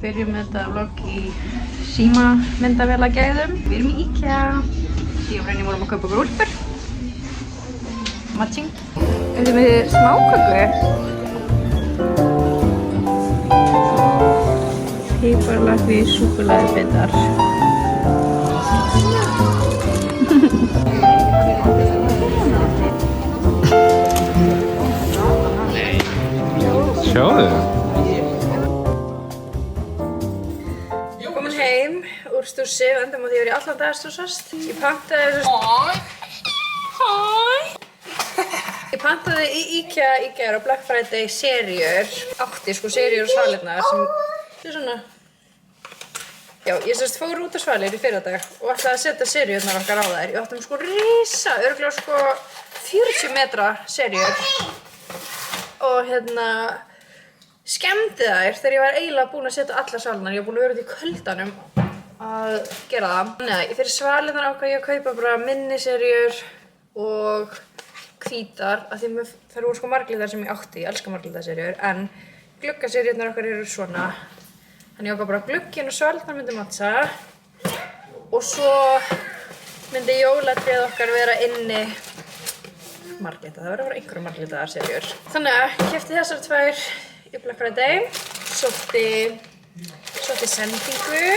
Byrjum með þetta vlogg í símamyndavélagæðum. Við erum í IKEA. Ég og Brynja vorum að kaupa okkur úlpur. Matching. Við erum með smáköku. Piparlafi, súkkulaðibitar. Sjáðu. Komin heim úr stússi og endum á því að ég var í allan dag að stússast. Ég pantaði Ég pantaði í IKEA á Black Friday seríur. Seríur og svalirnar sem er svona. Já, ég fór út á Svalir í fyrradag og ætlaði að setja seríurnar okkar á þær. Ég áttum risa, örugglega 40 metra seríur. Og skemmdi þær þegar ég var eiginlega búin að setja alla svalirnar. Ég var búin að vera út í kuldanum að gera það. Þannig að fyrir svalirnar ákvað ég að kaupa bara minniseríur og hvítar, af því þær voru marglitar sem ég átti, ég elska marglitaseríur, en gluggaseríurnar okkar eru svona. Þannig ég ákvað bara glugginn og svalirnar myndi matcha og svo myndi jólatréð okkar vera inni marglita, það verður að vera einhverja marglitaðar seríur. Þannig að ég keypti þessar tvær í Black Friday, sótti sendingu,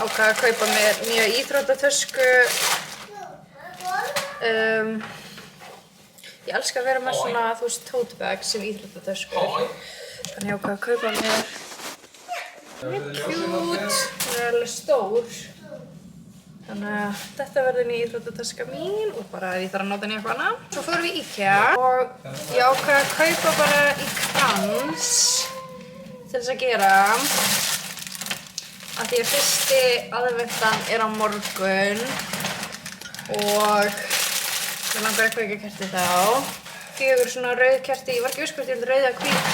ákvað að kaupa mér nýja íþróttatösku. Ég elska að vera með svona, tote bag sem íþróttatöskur. Þannig ég ákvað að kaupa mér cute, hún er alveg stór. Þannig að þetta verður ný íþróttataska mín og bara ef ég þarf að nota henni eitthvað annað. Svo fórum við í IKEA og ég ákvað að kaupa bara í krans til þess að gera. Af því að fyrsti aðventan er á morgun og ég langar eitthvað ekki að kerti þá. 4 svona rauð kerti, ég var ekki viss hvort ég vildi rauð eða hvít.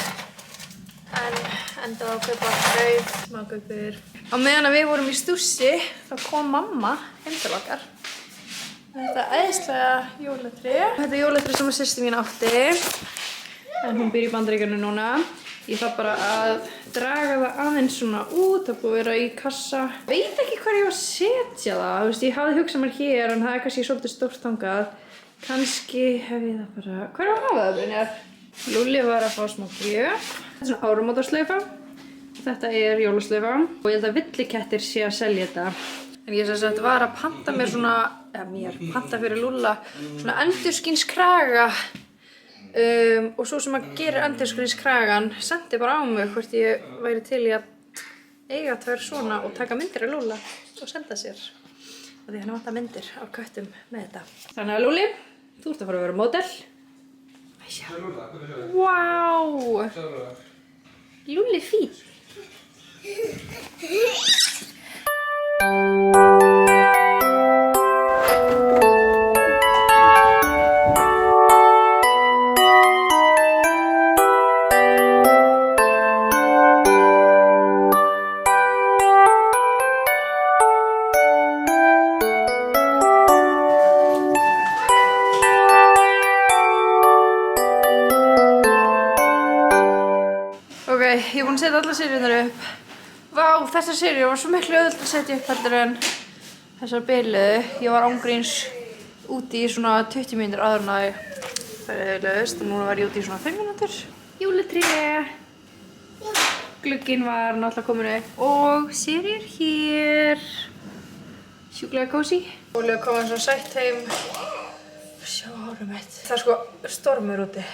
En endaði að kaupa rauð, smákökur. Á meðan að við vorum í stússi, þá kom mamma heim til okkar. Þetta æðislega jólatré. Þetta jólatré sem að systir mín átti. En hún býr í Bandaríkjunum núna. Ég þarf bara að draga það aðeins svona út, það búið að vera í kassa. Veit ekki hvar ég var að setja það. Ég hafði hugsað mér hér, en það er kannski svolítið stórt þangað. Kannski hef ég það bara... Hvar var að hafa það, Brynjar? Lúlli var að fá smá gjöf. Þetta er svona áramótaslaufa. Þetta er jólaslaufa. Og ég held að villikettir sé að selja þetta. En ég var að panta mér svona... panta fyrir Lúlla svona endurskinskraga. Og svo sem að gera endurskinskragan sendi bara á mig hvort ég væri til í að eiga tvær svona og taka myndir af Lúlla og senda sér. Og því hann vantar myndir á köttum með þetta. Þannig að Lúlli, þú ert að fara að vera módel. Vá! Lúlli fín. Ég er búin að setja alla seríunar upp. Vá, þessar seríur var svo miklu auðvelt að setja upp heldur en þessar biluðu. Ég var ángríns úti í svona 20 mínútur áður en að ég ferðilegust og núna var ég úti í svona 5 mínútur. Jólatré. Glugginn var náttúrulega komin upp og seríur hér. Sjúklega kósí. Ólega komið svo sætt heim. Sjá hárum mitt. Það er stormur úti.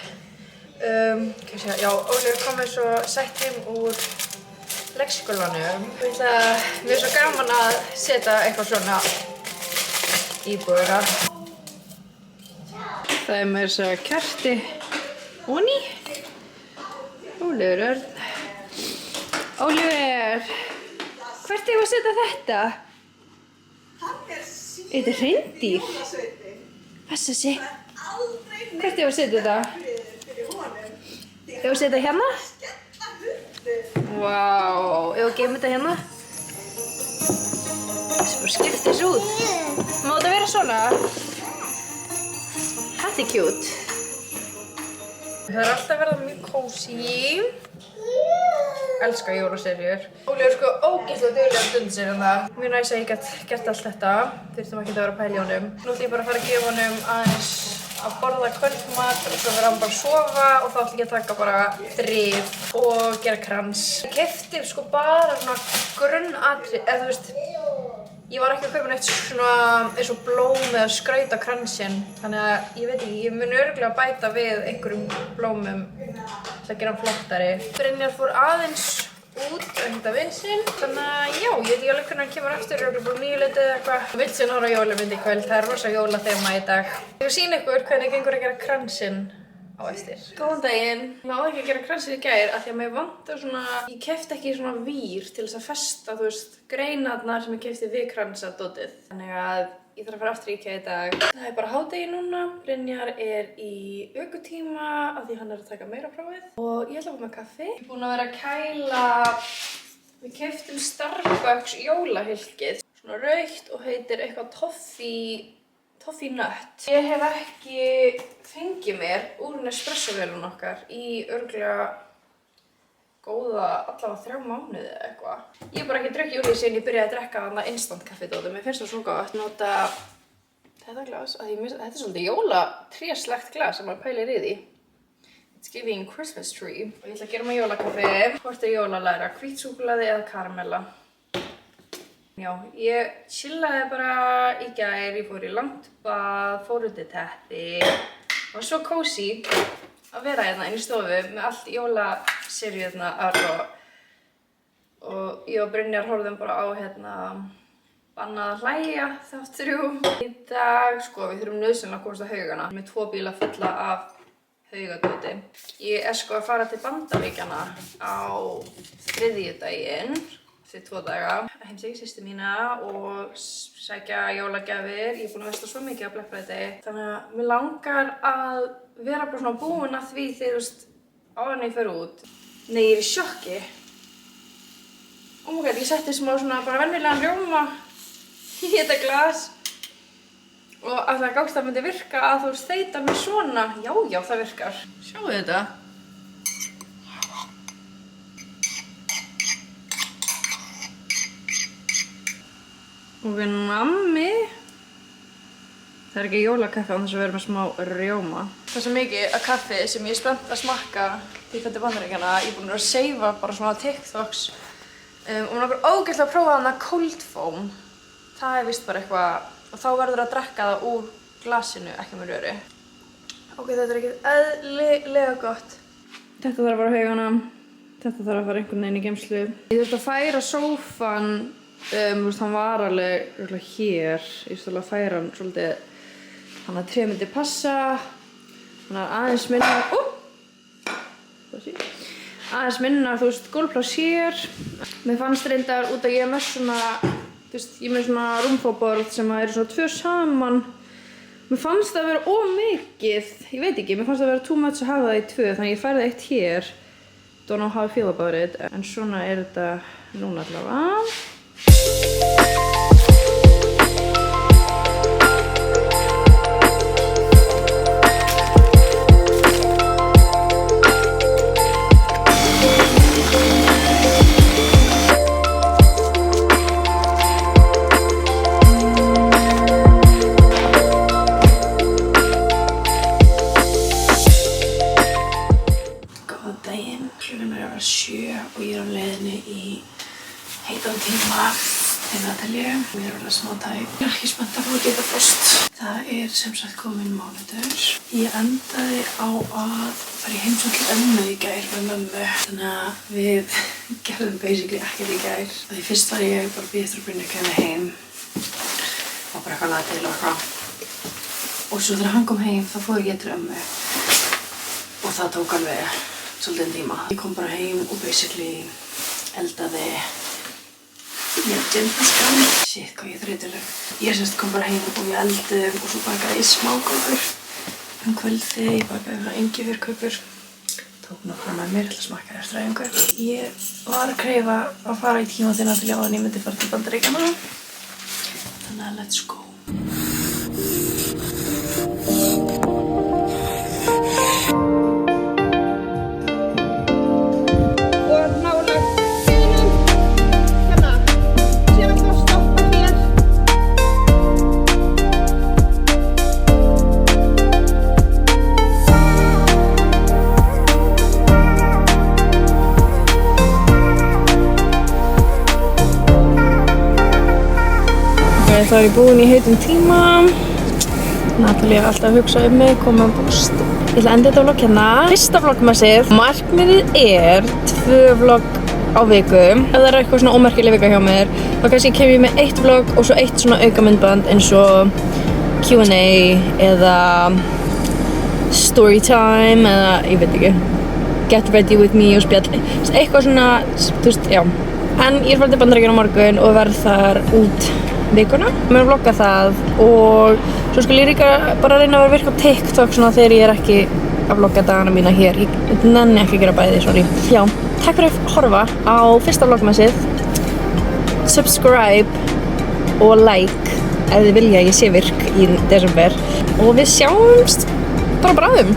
Já, Óli komið svo sætt heim úr leikskólanum. Mér er svo gaman að setja eitthvað svona í íbúðina. Það er með þess að kerti onni. Óliver Örn. Óliver, hvert eigum við að setja þetta? Þetta er hreindýr. Passa sig. Hvert eigum við að setja þetta? Ef við setja hérna? Vá, ef við geymum þetta hérna? Það bara skipta þessu út. Má þetta vera svona? Þetta er cute. Það er alltaf verið mjög kósí. elska jólaseríur. Óli er sko ógeðslega duglegur að stunda sér hérna. Mjög næs að ég get gert allt þetta. Þurftum ekki að vera að pæla í honum. Nú ætlum ég bara að fara að gefa honum aðeins að borða kvöldmat og svo verður hann bara að sofa og þá ætlum ég að taka bara drif og gera krans. Ég keypti sko bara svona grunnatriði, eða þú veist, ég var ekki að kaupa neitt svona eins og blóm eða skraut á kransinn, þannig að ég veit ekki, ég mun örugglega bæta við einhverjum blómum til að gera hann flottari. Brynjar fór aðeins út að hitta vin sinn, þannig að já, ég veit ekki alveg hvernig hann kemur aftur, örugglega bara 9 eða eitthvað. Hann vill síðan horfa á jólamynd í kvöld, það er rosa jólaþema í dag. Ég vil sýna ykkur hvernig gengur að gera kransinn á eftir. Góðan daginn. Ég náði ekki að gera kransinn í gær af því að mér vantar svona, ég keypti ekki svona vír til þess að festa, þú veist, greinarnar sem ég keypti við kransardótið. Þannig að ég þarf að fara aftur í IKEA í dag. Það er bara hádegi núna. Brynjar er í ökutíma af því hann er að taka meiraprófið og ég ætla að fá með kaffi. Ég er búin að vera að kæla, við keyptum Starbucks jólahylkið, svona rautt og heitir eitthvað Toffee Nut. Ég hef ekki fengið mér úr Nespresso-vélun okkar í örugglega góða allavega 3 mánuði eða eitthvað. Ég hef bara ekki drukkið úr því síðan ég byrjaði að drekka þarna instant kaffidótu. Mér finnst það svo gott. Nota þetta glas, þetta er svolítið jólatréslegt glas sem maður pælir í því. It's giving Christmas tree. Og ég ætla að gera mig jólakaffi. Hvort er jólalæra, hvít súkkulaði eða karamella. Já, ég chillaði bara í gær, ég fór í langt bað, fór út í teppi. Það var svo cozy að vera hérna inn í stofu með allt jólaseríurnar og ég og Brynjar horfðum bara á hérna Bannað að hlæja þátt 3. Í dag, sko, við þurfum nauðsynlega að komast á Haugana með 2 bíla fulla af haugadóti. Ég er sko að fara til Bandaríkjanna á þriðjudaginn. Eftir 2 daga. Að heimsækja systur mína og sækja jólagjafir. Ég er búin að versla svo mikið á Black Friday. Þannig að mér langar að vera bara svona búin að því þegar, þú veist, áður en ég fer út. Nei, ég er í sjokki. Oh my god, ég setti smá svona bara venjulegan rjóma í þetta glas. Og að það gátt að myndi virka að þú veist þeyta mig svona. Já, það virkar. Sjáu þetta. Og við nammi. Það er ekki jólakaffi án þess að vera með smá rjóma. Það er svo mikið af kaffi sem ég er spennt að smakka því þetta er Bandaríkjanna. Ég er búin að seifa bara svona TikToks. Og mér langar ógeðslega að prófa þarna cold foam. Það er vist bara eitthvað. Og þá verður að drekka það úr glasinu, ekki með röri. Ok, þetta er ekki eðlilega gott. Þetta þarf að fara á Haugana. Þetta þarf að fara einhvern veginn í geymslu. Ég þurfti að færa sófann. Hann var alveg hér. Ég þurfti að færa hann svolítið. Þannig að 3 myndi passa. Þannig að aðeins minna. Aðeins minna, þú veist, gólfpláss hér. Mér fannst reyndar út að ég er með svona, þú veist, ég er með svona rúmfóborð sem eru svona 2 saman. Mér fannst það að vera ómikið. Ég veit ekki, mér fannst það að vera too much að hafa það í 2. Þannig að ég færði 1 hér. Don't know how I feel about it. En svona er þetta núna allavega. Heitan tíma til Natalíu. Ég er alveg smá tæp. Ég er ekki spennt að fá að geta frost. Það er sem sagt komin mánudagur. Ég endaði á að fara í heimsókn til ömmu í gær með mömmu. Þannig að við gerðum basically ekkert í gær. Því fyrst var ég bara að bíða eftir að Brynjar kæmi heim. Og bara eitthvað laga til og eitthvað. Og svo þegar hann kom heim þá fór ég til ömmu. Og það tók alveg svolítið tíma. Ég kom bara heim og basically eldaði gindaskrám. Shit, hvað ég er þreytuleg. Ég semst kom bara heim og ég eldaði og svo bakaði ég smákökur. Kvöldi, ég bakaði frá Engifjörkökur. Tók nokkra með mér, ætla að smakka þér stræðingu. Ég var að kreyfa að fara í tíma til Natalíu áður en ég myndi fara til Bandaríkjanna. Þannig að let's go. Og nálægt þá er ég búin í heitum tíma. Natalie er alltaf að hugsa mig, koma að búst. Ég ætla að enda þetta vlogg hérna. Fyrsta vloggmassið. Markmiðið er 2 vlogg á viku. Ef það er eitthvað svona ómerkileg vika hjá mér, þá kannski kem ég með 1 vlogg og svo 1 svona aukamyndband eins og Q&A eða storytime eða ég veit ekki. Get ready with me og spjall. Eitthvað svona, þú veist, já. En ég er farið til Bandaríkjanna á morgun og verð þar út vikuna. Mér er að vlogga það og svo skal ég líka bara reyna að vera virka á TikTok svona þegar ég er ekki að vlogga dagana mína hér. Ég nenni ekki að gera bæði, sorry. Já, takk fyrir að horfa á fyrsta vloggmassið. Subscribe og like ef þið vilja að ég sé virk í desember. Og við sjáumst bara bráðum.